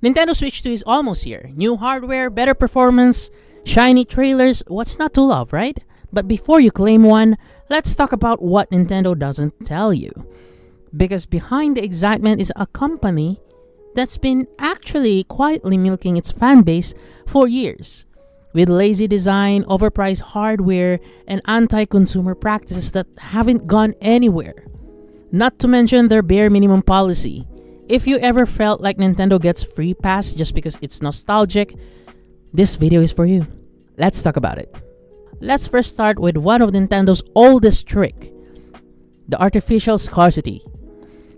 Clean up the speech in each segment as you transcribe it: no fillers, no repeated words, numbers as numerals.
Nintendo Switch 2 is almost here. New hardware, better performance, shiny trailers, what's not to love, right? But before you claim one, let's talk about what Nintendo doesn't tell you. Because behind the excitement is a company that's been actually quietly milking its fan base for years. With lazy design, overpriced hardware, and anti-consumer practices that haven't gone anywhere. Not to mention their bare minimum policy. If you ever felt like Nintendo gets free pass just because it's nostalgic, this video is for you. Let's talk about it. Let's first start with one of Nintendo's oldest trick, the artificial scarcity.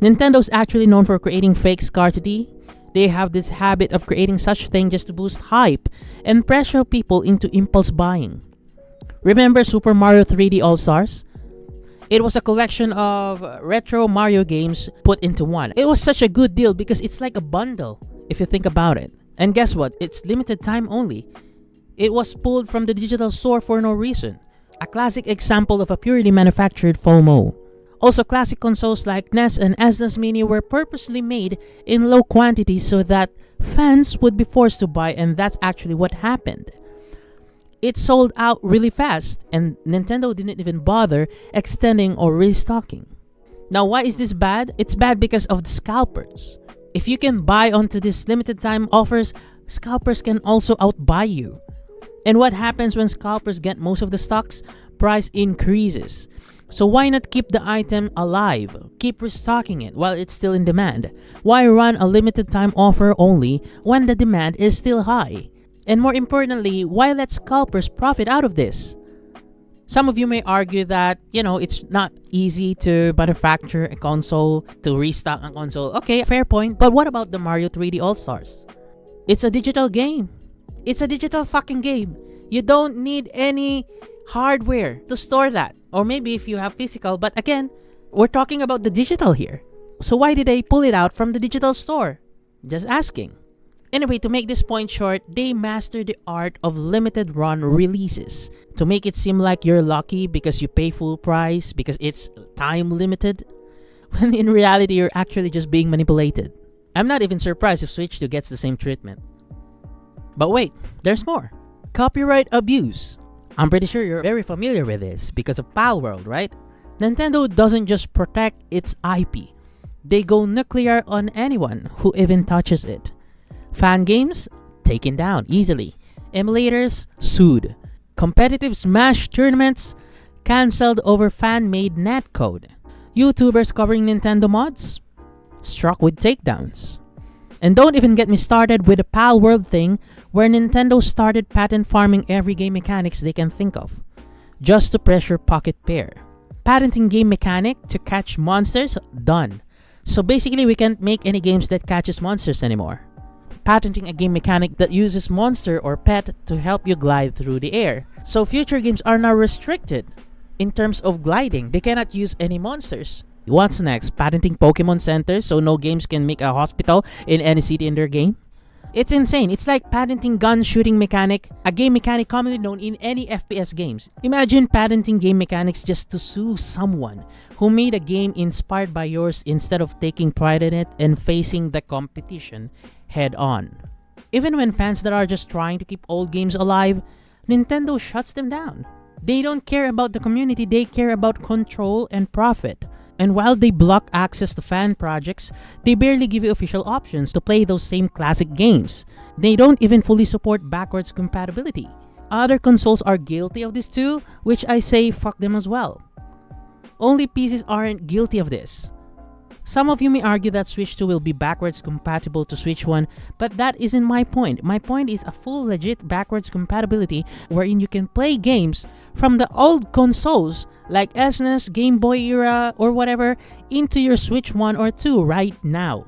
Nintendo's actually known for creating fake scarcity. They have this habit of creating such thing just to boost hype and pressure people into impulse buying. Remember Super Mario 3D All-Stars? It was a collection of retro Mario games put into one. It was such a good deal because it's like a bundle, if you think about it. And guess what? It's limited time only. It was pulled from the digital store for no reason. A classic example of a purely manufactured FOMO. Also, classic consoles like NES and SNES Mini were purposely made in low quantities so that fans would be forced to buy, and that's actually what happened. It sold out really fast, and Nintendo didn't even bother extending or restocking. Now, why is this bad? It's bad because of the scalpers. If you can buy onto these limited time offers, scalpers can also outbuy you. And what happens when scalpers get most of the stocks? Price increases. So why not keep the item alive? Keep restocking it while it's still in demand. Why run a limited time offer only when the demand is still high? And more importantly, why let scalpers profit out of this? Some of you may argue that, it's not easy to manufacture a console, to restock a console. Okay, fair point. But what about the Mario 3D All-Stars? It's a digital game. It's a digital fucking game. You don't need any hardware to store that. Or maybe if you have physical, but again, we're talking about the digital here. So why did they pull it out from the digital store? Just asking. Anyway, to make this point short, they mastered the art of limited run releases to make it seem like you're lucky because you pay full price because it's time limited, when in reality you're actually just being manipulated. I'm not even surprised if Switch 2 gets the same treatment. But wait, there's more. Copyright abuse. I'm pretty sure you're very familiar with this because of Palworld, right? Nintendo doesn't just protect its IP. They go nuclear on anyone who even touches it. Fan games? Taken down easily. Emulators? Sued. Competitive Smash tournaments? Cancelled over fan-made netcode. YouTubers covering Nintendo mods? Struck with takedowns. And don't even get me started with the Palworld thing where Nintendo started patent farming every game mechanics they can think of, just to pressure Pocket Pair. Patenting game mechanic to catch monsters? Done. So basically we can't make any games that catches monsters anymore. Patenting a game mechanic that uses monster or pet to help you glide through the air. So future games are now restricted in terms of gliding. They cannot use any monsters. What's next? Patenting Pokemon centers so no games can make a hospital in any city in their game? It's insane. It's like patenting gun shooting mechanic, a game mechanic commonly known in any FPS games. Imagine patenting game mechanics just to sue someone who made a game inspired by yours instead of taking pride in it and facing the competition head on. Even when fans that are just trying to keep old games alive, Nintendo shuts them down. They don't care about the community, they care about control and profit. And while they block access to fan projects, they barely give you official options to play those same classic games. They don't even fully support backwards compatibility. Other consoles are guilty of this too, which I say fuck them as well. Only PCs aren't guilty of this. Some of you may argue that Switch 2 will be backwards compatible to Switch 1, but that isn't my point. My point is a full legit backwards compatibility wherein you can play games from the old consoles like SNES, Game Boy era, or whatever into your Switch 1 or 2 right now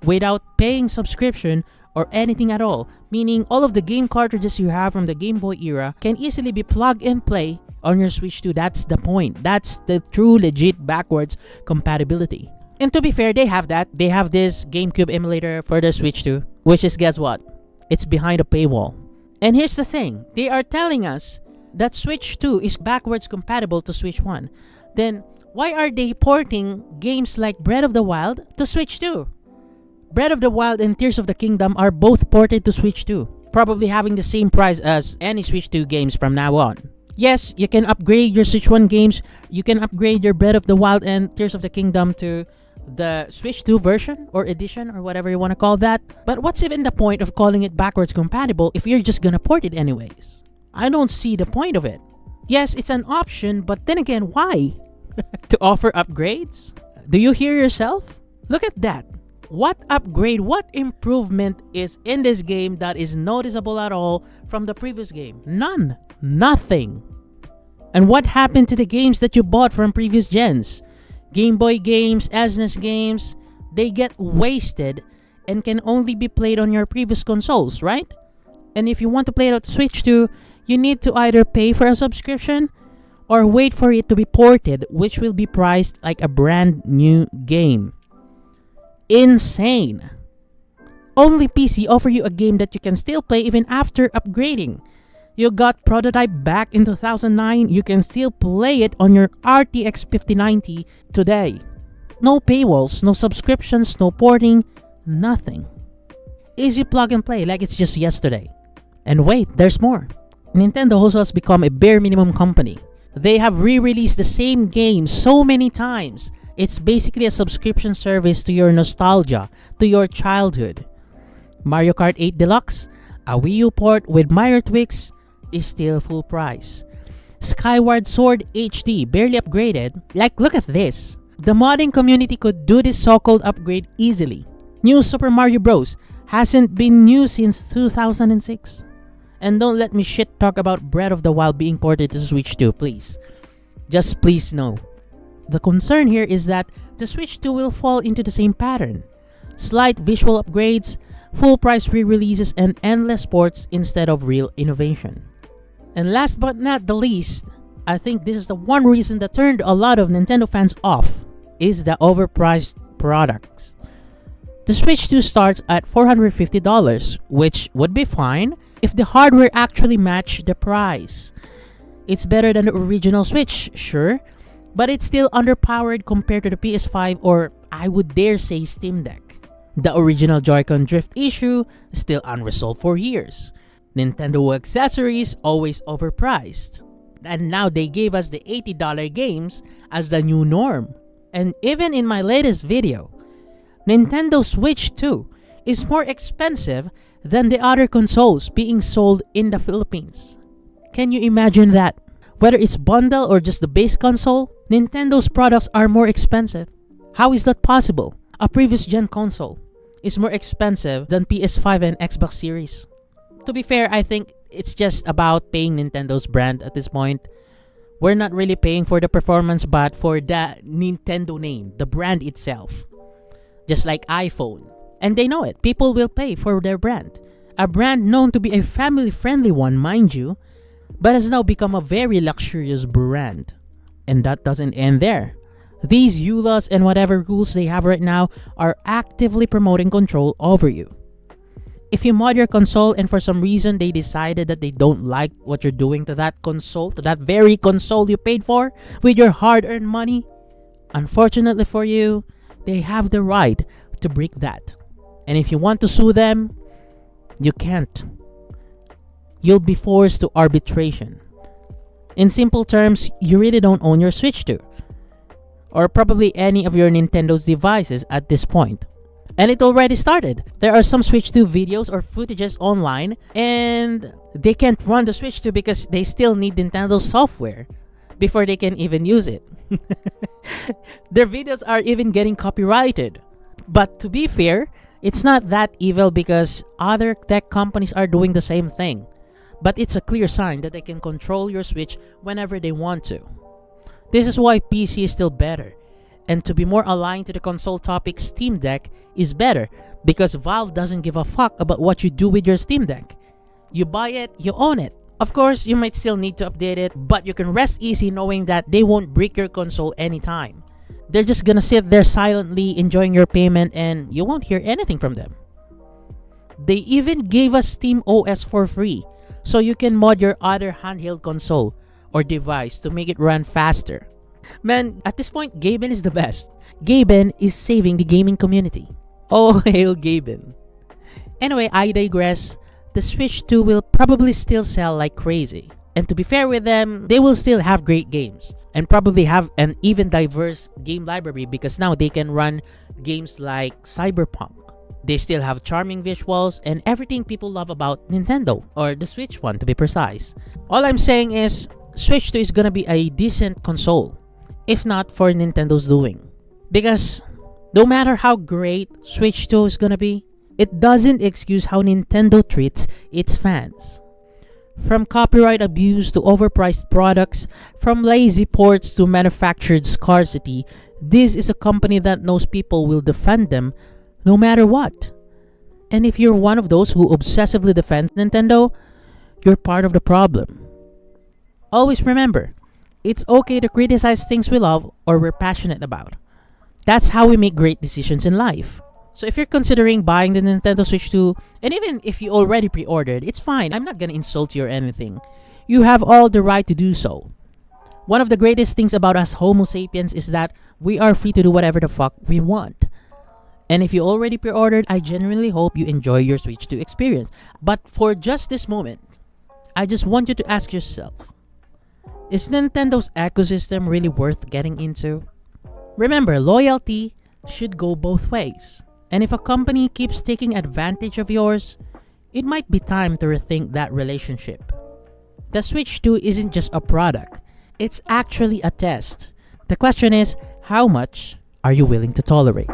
without paying subscription or anything at all, meaning all of the game cartridges you have from the Game Boy era can easily be plug and play on your Switch 2. That's the point. That's the true legit backwards compatibility. And to be fair, they have that. They have this GameCube emulator for the Switch 2, which is, guess what? It's behind a paywall. And here's the thing. They are telling us that Switch 2 is backwards compatible to Switch 1. Then, why are they porting games like Breath of the Wild to Switch 2? Breath of the Wild and Tears of the Kingdom are both ported to Switch 2, probably having the same price as any Switch 2 games from now on. Yes, you can upgrade your Switch 1 games. You can upgrade your Breath of the Wild and Tears of the Kingdom to the Switch 2 version or edition or whatever you want to call that. But what's even the point of calling it backwards compatible if you're just gonna port it anyways? I don't see the point of it. Yes, it's an option, but then again, why? To offer upgrades? Do you hear yourself? Look at that. What upgrade, what improvement is in this game that is noticeable at all from the previous game? None. Nothing. And what happened to the games that you bought from previous gens? Game Boy games, SNES games, they get wasted and can only be played on your previous consoles, right? And if you want to play it on Switch 2, you need to either pay for a subscription or wait for it to be ported, which will be priced like a brand new game. Insane. Only PC offer you a game that you can still play even after upgrading. You got Prototype back in 2009, you can still play it on your RTX 5090 today. No paywalls, no subscriptions, no porting, nothing. Easy plug and play like it's just yesterday. And wait, there's more. Nintendo also has become a bare minimum company. They have re-released the same game so many times. It's basically a subscription service to your nostalgia, to your childhood. Mario Kart 8 Deluxe, a Wii U port with minor tweaks, is still full price. Skyward Sword HD, barely upgraded. Like, look at this. The modding community could do this so-called upgrade easily. New Super Mario Bros. Hasn't been new since 2006. And don't let me shit talk about Breath of the Wild being ported to Switch 2, please. Just please no. The concern here is that the Switch 2 will fall into the same pattern. Slight visual upgrades, full price re-releases, and endless ports instead of real innovation. And last but not the least, I think this is the one reason that turned a lot of Nintendo fans off, is the overpriced products. The Switch 2 starts at $450, which would be fine if the hardware actually matched the price. It's better than the original Switch, sure, but it's still underpowered compared to the PS5 or I would dare say Steam Deck. The original Joy-Con drift issue is still unresolved for years. Nintendo accessories always overpriced. And now they gave us the $80 games as the new norm. And even in my latest video, Nintendo Switch 2 is more expensive than the other consoles being sold in the Philippines. Can you imagine that? Whether it's bundle or just the base console, Nintendo's products are more expensive. How is that possible? A previous gen console is more expensive than PS5 and Xbox Series. To be fair, I think it's just about paying Nintendo's brand at this point. We're not really paying for the performance but for the Nintendo name, the brand itself. Just like iPhone. And they know it. People will pay for their brand. A brand known to be a family-friendly one, mind you, but has now become a very luxurious brand. And that doesn't end there. These EULAs and whatever rules they have right now are actively promoting control over you. If you mod your console and for some reason they decided that they don't like what you're doing to that console, to that very console you paid for with your hard-earned money, unfortunately for you, they have the right to break that. And if you want to sue them, you can't. You'll be forced to arbitration. In simple terms, you really don't own your Switch 2. Or probably any of your Nintendo's devices at this point. And it already started. There are some Switch 2 videos or footages online and they can't run the Switch 2 because they still need Nintendo software before they can even use it. Their videos are even getting copyrighted. But to be fair, it's not that evil because other tech companies are doing the same thing. But it's a clear sign that they can control your Switch whenever they want to. This is why PC is still better. And to be more aligned to the console topic, Steam Deck is better because Valve doesn't give a fuck about what you do with your Steam Deck. You buy it, you own it. Of course, you might still need to update it, but you can rest easy knowing that they won't break your console anytime. They're just gonna sit there silently enjoying your payment and you won't hear anything from them. They even gave us Steam OS for free, so you can mod your other handheld console or device to make it run faster. Man, at this point, Gaben is the best. Gaben is saving the gaming community. All hail Gaben. Anyway, I digress. The Switch 2 will probably still sell like crazy. And to be fair with them, they will still have great games. And probably have an even diverse game library because now they can run games like Cyberpunk. They still have charming visuals and everything people love about Nintendo, or the Switch one to be precise. All I'm saying is, Switch 2 is gonna be a decent console, if not for Nintendo's doing. Because no matter how great Switch 2 is gonna be, it doesn't excuse how Nintendo treats its fans. From copyright abuse to overpriced products, from lazy ports to manufactured scarcity, this is a company that knows people will defend them no matter what. And if you're one of those who obsessively defends Nintendo, you're part of the problem. Always remember, it's okay to criticize things we love or we're passionate about. That's how we make great decisions in life. So if you're considering buying the Nintendo Switch 2, and even if you already pre-ordered, it's fine. I'm not gonna insult you or anything. You have all the right to do so. One of the greatest things about us Homo sapiens is that we are free to do whatever the fuck we want. And if you already pre-ordered, I genuinely hope you enjoy your Switch 2 experience. But for just this moment, I just want you to ask yourself, is Nintendo's ecosystem really worth getting into? Remember, loyalty should go both ways. And if a company keeps taking advantage of yours, it might be time to rethink that relationship. The Switch 2 isn't just a product, it's actually a test. The question is, how much are you willing to tolerate?